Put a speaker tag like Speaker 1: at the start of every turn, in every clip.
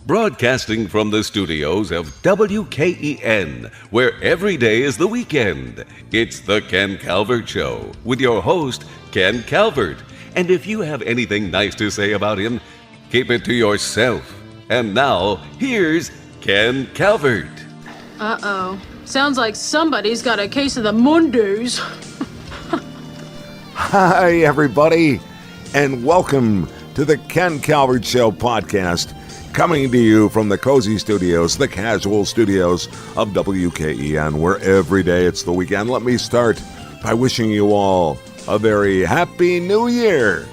Speaker 1: Broadcasting from the studios of WKEN, where every day is the weekend. It's the Ken Calvert Show with your host, Ken Calvert. And if you have anything nice to say about him, keep it to yourself. And now, here's Ken Calvert.
Speaker 2: Uh-oh. Sounds like somebody's got a case of the Mondays.
Speaker 3: Hi, everybody, and welcome to the Ken Calvert Show podcast, coming to you from the cozy studios, the casual studios of WKEN, where every day it's the weekend. Let me start by wishing you all a very happy new year.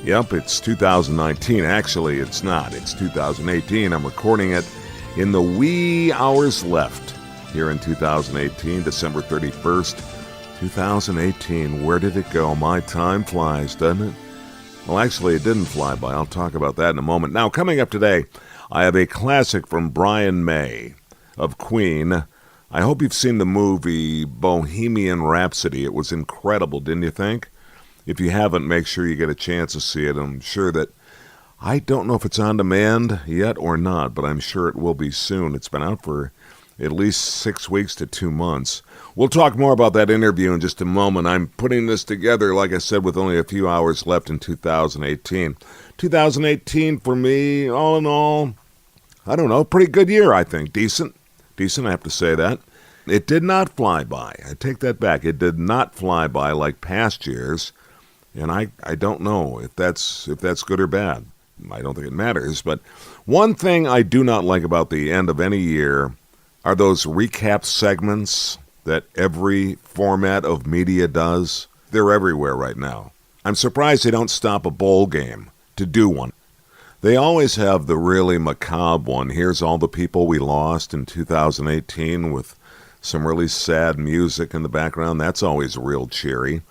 Speaker 3: Yep, it's 2019. Actually, it's not. It's 2018. I'm recording it in the wee hours left here in 2018, December 31st, 2018. Where did it go? My time flies, doesn't it? Well, actually, it didn't fly by. I'll talk about that in a moment. Now, coming up today, I have a classic from Brian May of Queen. I hope you've seen the movie Bohemian Rhapsody. It was incredible, didn't you think? If you haven't, make sure you get a chance to see it. I'm sure that, I don't know if it's on demand yet or not, but I'm sure it will be soon. It's been out for at least 6 weeks to 2 months. We'll talk more about that interview in just a moment. I'm putting this together, like I said, with only a few hours left in 2018. 2018 for me, all in all, I don't know, pretty good year, I think. Decent, I have to say that. It did not fly by. I take that back. It did not fly by like past years, and I don't know if that's good or bad. I don't think it matters, but one thing I do not like about the end of any year are those recap segments that every format of media does. They're everywhere right now. I'm surprised they don't stop a bowl game to do one. They always have the really macabre one. Here's all the people we lost in 2018 with some really sad music in the background. That's always real cheery.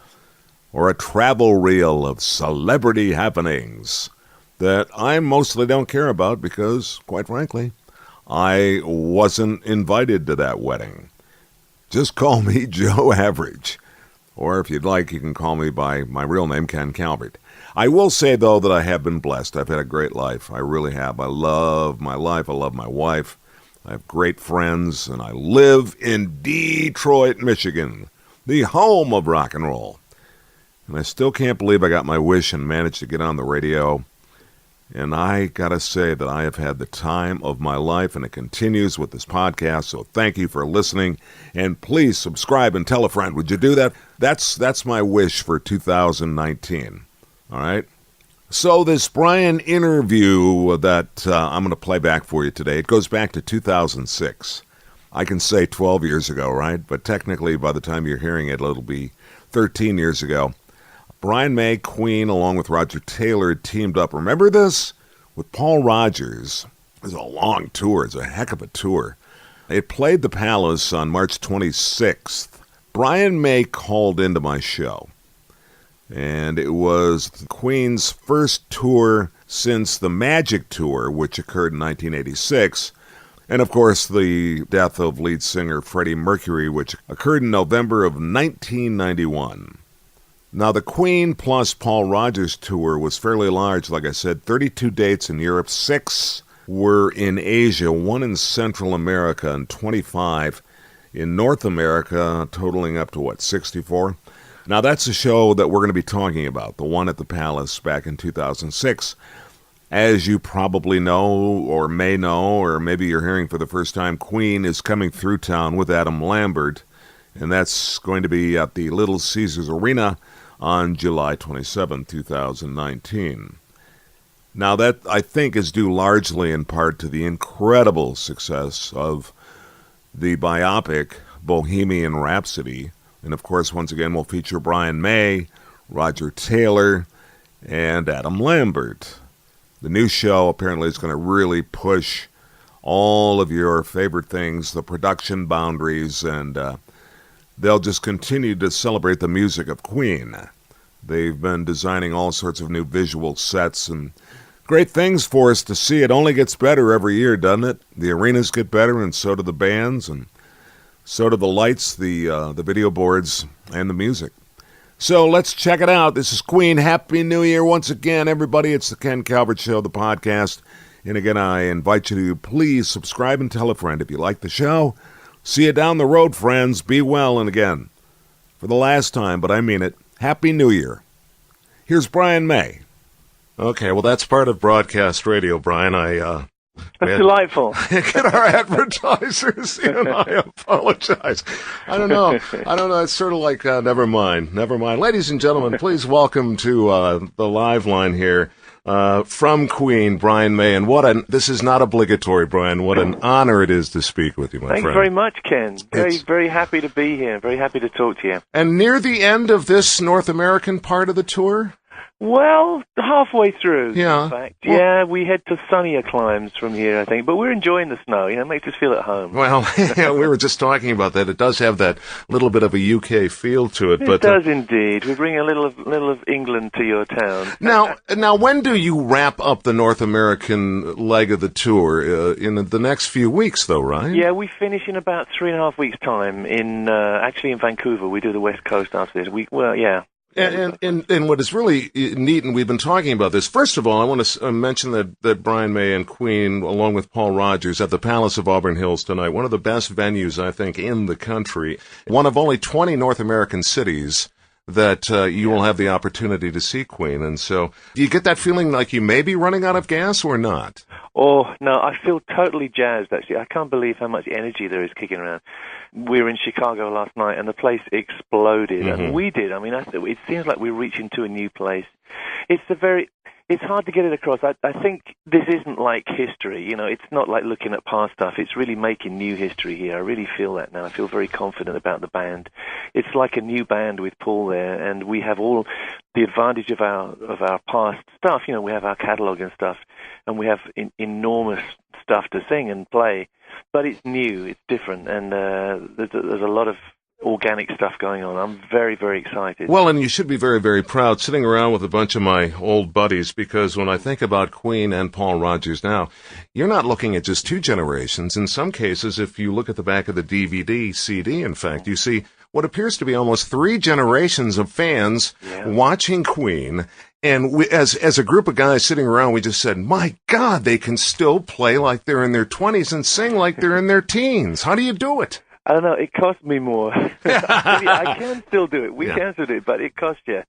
Speaker 3: Or a travel reel of celebrity happenings that I mostly don't care about because, quite frankly, I wasn't invited to that wedding. Just call me Joe Average. Or if you'd like, you can call me by my real name, Ken Calvert. I will say, though, that I have been blessed. I've had a great life. I really have. I love my life. I love my wife. I have great friends. And I live in Detroit, Michigan, the home of rock and roll. And I still can't believe I got my wish and managed to get on the radio. And I got to say that I have had the time of my life, and it continues with this podcast. So thank you for listening, and please subscribe and tell a friend. Would you do that? That's my wish for 2019. All right? So this Brian interview that I'm going to play back for you today, it goes back to 2006. I can say 12 years ago, right? But technically, by the time you're hearing it, it'll be 13 years ago. Brian May, Queen, along with Roger Taylor, teamed up, remember this? With Paul Rogers. It was a long tour. It's a heck of a tour. It played the Palace on March 26th. Brian May called into my show. And it was Queen's first tour since the Magic Tour, which occurred in 1986. And, of course, the death of lead singer Freddie Mercury, which occurred in November of 1991. Now, the Queen plus Paul Rogers tour was fairly large, like I said, 32 dates in Europe, 6 were in Asia, 1 in Central America, and 25 in North America, totaling up to, 64? Now, that's the show that we're going to be talking about, the one at the Palace back in 2006. As you probably know, or may know, or maybe you're hearing for the first time, Queen is coming through town with Adam Lambert, and that's going to be at the Little Caesars Arena on July 27, 2019. Now that, I think, is due largely in part to the incredible success of the biopic Bohemian Rhapsody. And of course, once again, we'll feature Brian May, Roger Taylor, and Adam Lambert. The new show apparently is going to really push all of your favorite things, the production boundaries, and they'll just continue to celebrate the music of Queen. They've been designing all sorts of new visual sets and great things for us to see. It only gets better every year, doesn't it? The arenas get better, and so do the bands, and so do the lights, the video boards, and the music. So let's check it out. This is Queen. Happy New Year once again, everybody. It's the Ken Calvert Show, the podcast. And again, I invite you to please subscribe and tell a friend if you like the show. See you down the road, friends. Be well. And again, for the last time, but I mean it, Happy New Year. Here's Brian May. Okay, well, that's part of broadcast radio, Brian.
Speaker 4: That's delightful.
Speaker 3: Get our advertisers in. I apologize. I don't know. It's sort of like, never mind. Ladies and gentlemen, please welcome to the live line here from Queen, Brian May. And this is not obligatory, Brian. What an honor it is to speak with you, my friend.
Speaker 4: Thanks very much, Ken. Very happy to be here. Very happy to talk to you.
Speaker 3: And near the end of this North American part of the tour?
Speaker 4: Well, halfway through,
Speaker 3: yeah.
Speaker 4: in fact. Yeah, we head to sunnier climes from here, I think. But we're enjoying the snow. It makes us feel at home.
Speaker 3: Well, we were just talking about that. It does have that little bit of a UK feel to it.
Speaker 4: It does indeed. We bring a little of England to your town.
Speaker 3: Now, when do you wrap up the North American leg of the tour? In the next few weeks, though, right?
Speaker 4: Yeah, we finish in about 3.5 weeks' time actually in Vancouver. We do the West Coast after this. Yeah.
Speaker 3: And what is really neat, and we've been talking about this, first of all, I want to mention that Brian May and Queen, along with Paul Rodgers, at the Palace of Auburn Hills tonight, one of the best venues, I think, in the country, one of only 20 North American cities that you will have the opportunity to see Queen. And so, do you get that feeling like you may be running out of gas or not?
Speaker 4: Oh, no, I feel totally jazzed, actually. I can't believe how much energy there is kicking around. We were in Chicago last night, and the place exploded, and we did. I mean, it seems like we're reaching to a new place. It's hard to get it across. I think this isn't like history, it's not like looking at past stuff. It's really making new history here. I really feel that now. I feel very confident about the band. It's like a new band with Paul there, and we have all the advantage of our past stuff. We have our catalog and stuff, and we have enormous stuff to sing and play. But it's new, it's different, and there's a lot of organic stuff going on. I'm very, very excited.
Speaker 3: Well, and you should be very, very proud sitting around with a bunch of my old buddies, because when I think about Queen and Paul Rodgers now, you're not looking at just two generations. In some cases, if you look at the back of the DVD, CD, in fact, you see what appears to be almost 3 generations of fans watching Queen. And we, as a group of guys sitting around, we just said, my God, they can still play like they're in their 20s and sing like they're in their teens. How do you do it?
Speaker 4: I don't know. It cost me more. I can still do it. We can still do it, but it costs you.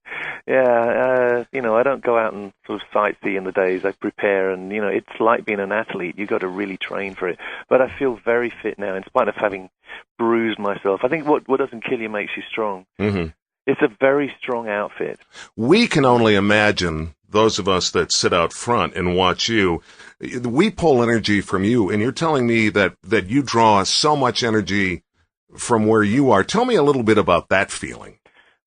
Speaker 4: Yeah, I don't go out and sort of sightsee in the days. I prepare, and, it's like being an athlete. You've got to really train for it. But I feel very fit now, in spite of having bruised myself. I think what doesn't kill you makes you strong. Mm-hmm. It's a very strong outfit.
Speaker 3: We can only imagine, those of us that sit out front and watch you, we pull energy from you, and you're telling me that you draw so much energy from where you are. Tell me a little bit about that feeling.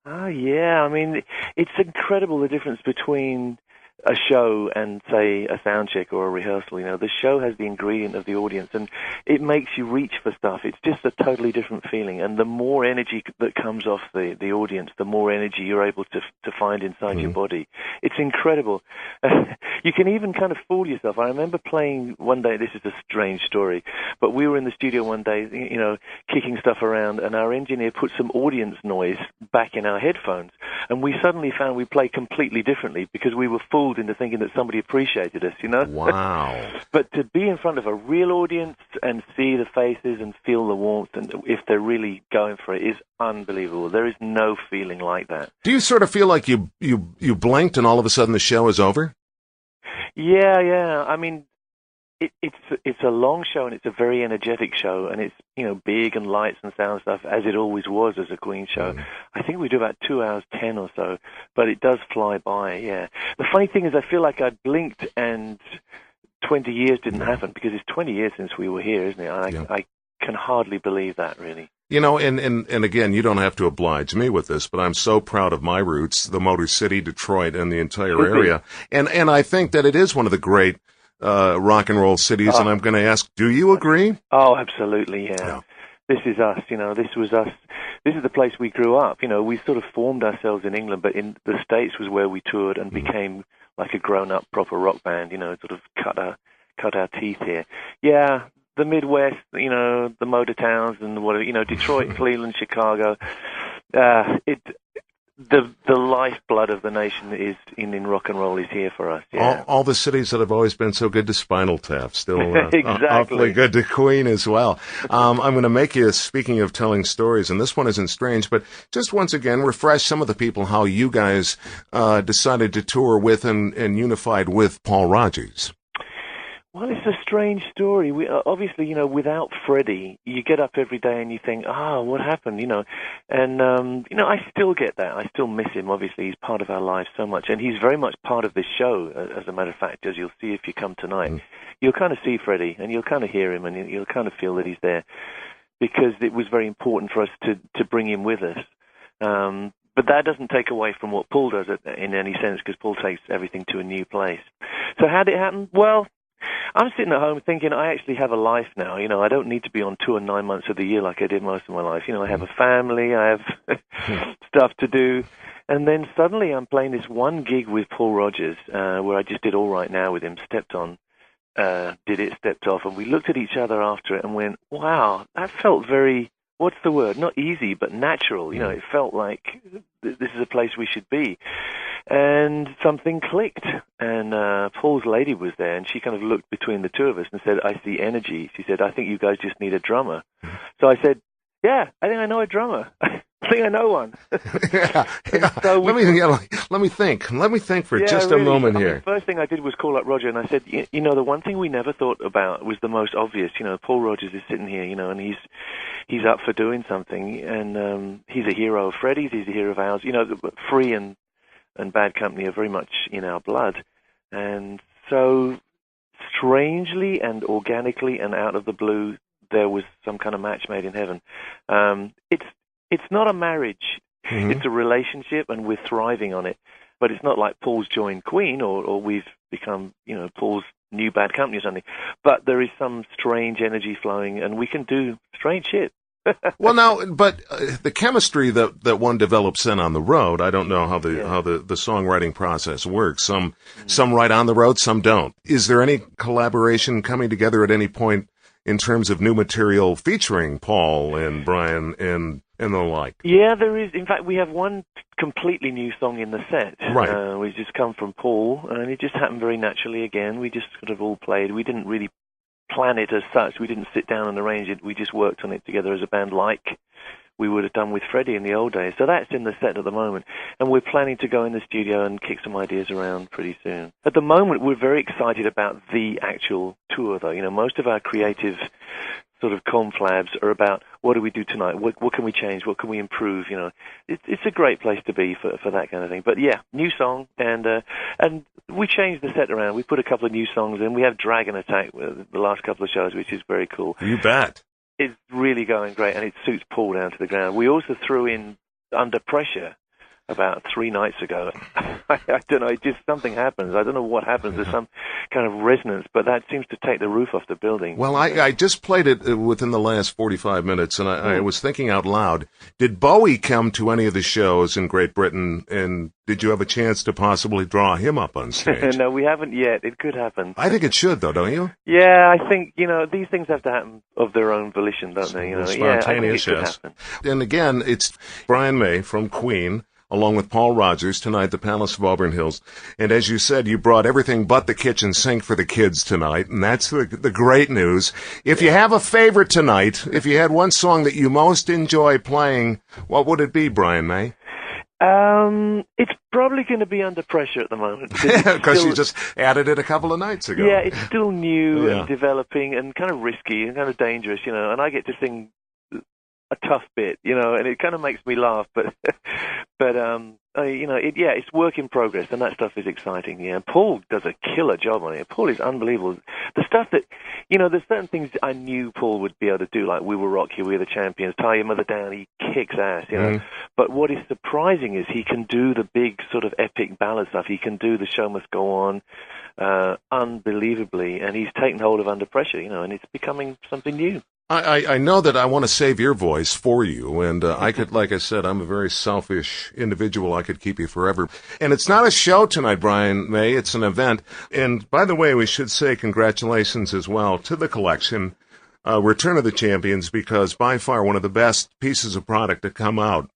Speaker 4: Oh, yeah. I mean, it's incredible the difference between a show and, say, a sound check or a rehearsal. The show has the ingredient of the audience, and it makes you reach for stuff. It's just a totally different feeling, and the more energy that comes off the audience, the more energy you're able to find inside your body. It's incredible. You can even kind of fool yourself. I remember playing one day, this is a strange story, but we were in the studio one day, kicking stuff around, and our engineer put some audience noise back in our headphones, and we suddenly found we played completely differently because we were fooled into thinking that somebody appreciated us,
Speaker 3: Wow.
Speaker 4: But to be in front of a real audience and see the faces and feel the warmth, and if they're really going for it, is unbelievable. There is no feeling like that.
Speaker 3: Do you sort of feel like you blinked and all of a sudden the show is over?
Speaker 4: Yeah. I mean, it's a long show, and it's a very energetic show, and it's big and lights and sound stuff, as it always was as a Queen show. I think we do about 2 hours 10 or so, but it does fly by. Yeah. The funny thing is, I feel like I blinked and 20 years didn't happen, because it's 20 years since we were here, isn't it? I can hardly believe that, really.
Speaker 3: And again, you don't have to oblige me with this, but I'm so proud of my roots, the Motor City, Detroit, and the entire area. And I think that it is one of the great rock and roll cities, and I'm going to ask, do you agree?
Speaker 4: Oh, absolutely, yeah. This is us, this was us. This is the place we grew up. We sort of formed ourselves in England, but in the States was where we toured and became like a grown-up proper rock band, sort of cut our teeth here. Yeah, the Midwest, the motor towns and whatever, Detroit, Cleveland, Chicago. the lifeblood of the nation is in rock and roll is here for us. Yeah.
Speaker 3: All the cities that have always been so good to Spinal Tap, still
Speaker 4: exactly.
Speaker 3: awfully good to Queen as well. I'm going to make you, speaking of telling stories, and this one isn't strange, but just once again, refresh some of the people how you guys decided to tour with and unified with Paul Rodgers.
Speaker 4: Well, it's a strange story. We obviously, you know, without Freddie, you get up every day and you think, what happened, you know? And, you know, I still get that. I still miss him. Obviously, he's part of our lives so much. And he's very much part of this show, as a matter of fact, as you'll see if you come tonight. You'll kind of see Freddie and you'll kind of hear him and you'll kind of feel that he's there because it was very important for us to bring him with us. But that doesn't take away from what Paul does in any sense because Paul takes everything to a new place. So how did it happen? Well, I'm sitting at home thinking I actually have a life now. You know, I don't need to be on tour 9 months of the year like I did most of my life. You know, I have a family, I have stuff to do. And then suddenly I'm playing this one gig with Paul Rodgers where I just did All Right Now with him, stepped on, did it, stepped off. And we looked at each other after it and went, wow, that felt very, what's the word? Not easy, but natural. You know, it felt like this is a place we should be. And something clicked, and Paul's lady was there, and she kind of looked between the two of us and said, I see energy. She said, I think you guys just need a drummer. So I said, yeah, I think I know a drummer. I think I know one. So
Speaker 3: let me think. Let me think for just
Speaker 4: really,
Speaker 3: a moment here.
Speaker 4: The first thing I did was call up Roger, and I said, you know, the one thing we never thought about was the most obvious. You know, Paul Rodgers is sitting here, you know, and he's up for doing something, and he's a hero of Freddie's, he's a hero of ours. You know, Free and Bad Company are very much in our blood. And so strangely and organically and out of the blue, there was some kind of match made in heaven. It's not a marriage. It's a relationship, and we're thriving on it. But it's not like Paul's joined Queen or we've become, you know, Paul's new Bad Company or something. But there is some strange energy flowing, and we can do strange shit.
Speaker 3: Well, now, but the chemistry that one develops in on the road, I don't know how the songwriting process works. Some write on the road, some don't. Is there any collaboration coming together at any point in terms of new material featuring Paul and Brian and the like?
Speaker 4: Yeah, there is. In fact, we have one completely new song in the set.
Speaker 3: Right.
Speaker 4: We just come from Paul, and it just happened very naturally again. We just sort of all played. We didn't really plan it as such. We didn't sit down and arrange it. We just worked on it together as a band like we would have done with Freddie in the old days. So that's in the set at the moment. And we're planning to go in the studio and kick some ideas around pretty soon. At the moment, we're very excited about the actual tour, though. You know, most of our creative sort of conflabs are about what do we do tonight? What can we change? What can we improve? You know, it's a great place to be for that kind of thing. But yeah, new song, and we changed the set around. We put a couple of new songs in. We have Dragon Attack with the last couple of shows, which is very cool.
Speaker 3: You bet.
Speaker 4: It's really going great, and it suits Paul down to the ground. We also threw in Under Pressure about 3 nights ago. I don't know, just something happens. I don't know what happens. There's some kind of resonance, but that seems to take the roof off the building.
Speaker 3: Well, I just played it within the last 45 minutes, and I was thinking out loud, did Bowie come to any of the shows in Great Britain, and did you have a chance to possibly draw him up on stage?
Speaker 4: No, we haven't yet. It could happen.
Speaker 3: I think it should, though, don't you?
Speaker 4: Yeah, I think, you know, these things have to happen of their own volition, don't they? You know,
Speaker 3: spontaneous,
Speaker 4: yeah, I think it could happen.
Speaker 3: And again, it's Brian May from Queen, along with Paul Rodgers, tonight at the Palace of Auburn Hills. And as you said, you brought everything but the kitchen sink for the kids tonight, and that's the great news. If you have a favorite tonight, if you had one song that you most enjoy playing, what would it be, Brian May?
Speaker 4: It's probably going to be Under Pressure at the moment.
Speaker 3: Because you just added it a couple of nights ago.
Speaker 4: Yeah, it's still new and developing and kind of risky and kind of dangerous, you know, and I get to sing a tough bit, you know, and it kind of makes me laugh, but you know, it's work in progress, and that stuff is exciting. Yeah, Paul does a killer job on it. Paul is unbelievable. The stuff that, you know, there's certain things I knew Paul would be able to do, like We Will Rock You, We're the Champions, Tie Your Mother Down. He kicks ass, you know. But what is surprising is he can do the big sort of epic ballad stuff. He can do The Show Must Go On, unbelievably, and he's taken hold of Under Pressure, you know, and it's becoming something new.
Speaker 3: I know that I want to save your voice for you, and I could, like I said, I'm a very selfish individual. I could keep you forever. And it's not a show tonight, Brian May. It's an event. And by the way, we should say congratulations as well to the collection, Return of the Champions, because by far one of the best pieces of product to come out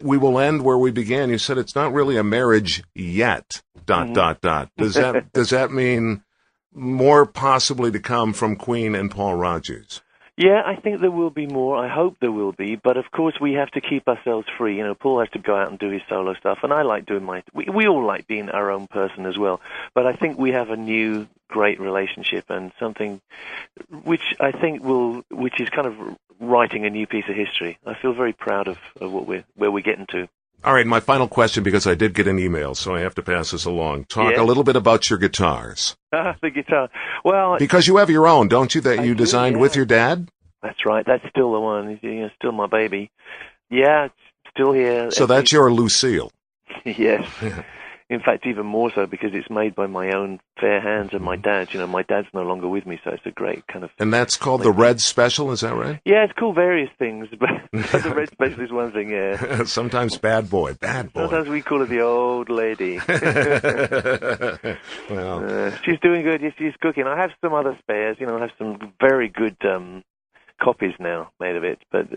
Speaker 3: we will end where we began. You said it's not really a marriage yet, ... Does that mean more possibly to come from Queen and Paul Rodgers?
Speaker 4: Yeah, I think there will be more. I hope there will be. But, of course, we have to keep ourselves free. Paul has to go out and do his solo stuff, and I like doing we all like being our own person as well. But I think we have a new great relationship and something which I think which is kind of writing a new piece of history. I feel very proud of where we're getting to.
Speaker 3: All right, my final question, because I did get an email, so I have to pass this along. Talk a little bit about your guitars.
Speaker 4: The guitar. Well,
Speaker 3: because you have your own, don't you, that you designed with your dad?
Speaker 4: That's right. That's still the one. It's still my baby. Yeah, it's still here.
Speaker 3: So that's your Lucille.
Speaker 4: Yes. In fact, even more so because it's made by my own fair hands and my dad's. My dad's no longer with me, so it's a great kind of...
Speaker 3: And that's called the Red Special, is that right?
Speaker 4: Yeah, it's called various things, but the Red Special is one thing, yeah.
Speaker 3: Sometimes Bad Boy.
Speaker 4: Sometimes we call her the old lady.
Speaker 3: Well,
Speaker 4: she's doing good. She's cooking. I have some other spares. I have some very good copies now made of it, but...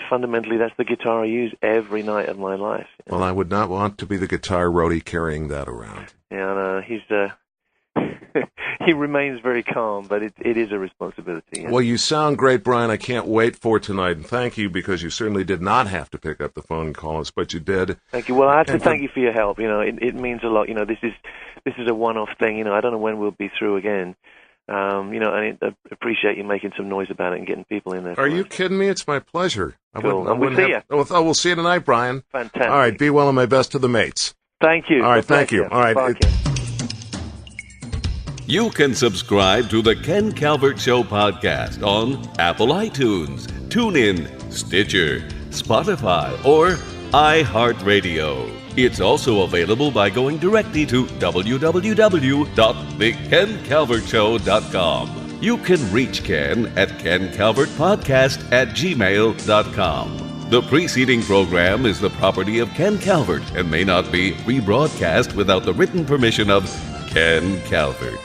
Speaker 4: fundamentally, that's the guitar I use every night of my life.
Speaker 3: Well, I would not want to be the guitar roadie carrying that around.
Speaker 4: Yeah, no, he's he remains very calm, but it is a responsibility.
Speaker 3: Well, you sound great, Brian. I can't wait for tonight, and thank you, because you certainly did not have to pick up the phone and call us, but you did.
Speaker 4: Thank you. Well, I have to thank you for your help. It means a lot. This is a one-off thing. I don't know when we'll be through again. And I appreciate you making some noise about it and getting people in there.
Speaker 3: Are you kidding me? It's my pleasure.
Speaker 4: Cool. We'll see you.
Speaker 3: We'll see you tonight, Brian.
Speaker 4: Fantastic.
Speaker 3: All right, be well and my best to the mates.
Speaker 4: Thank you.
Speaker 3: All right, thank you. All right.
Speaker 1: You can subscribe to the Ken Calvert Show podcast on Apple iTunes, TuneIn, Stitcher, Spotify, or iHeartRadio. It's also available by going directly to www.thekencalvertshow.com. You can reach Ken at kencalvertpodcast@gmail.com. The preceding program is the property of Ken Calvert and may not be rebroadcast without the written permission of Ken Calvert.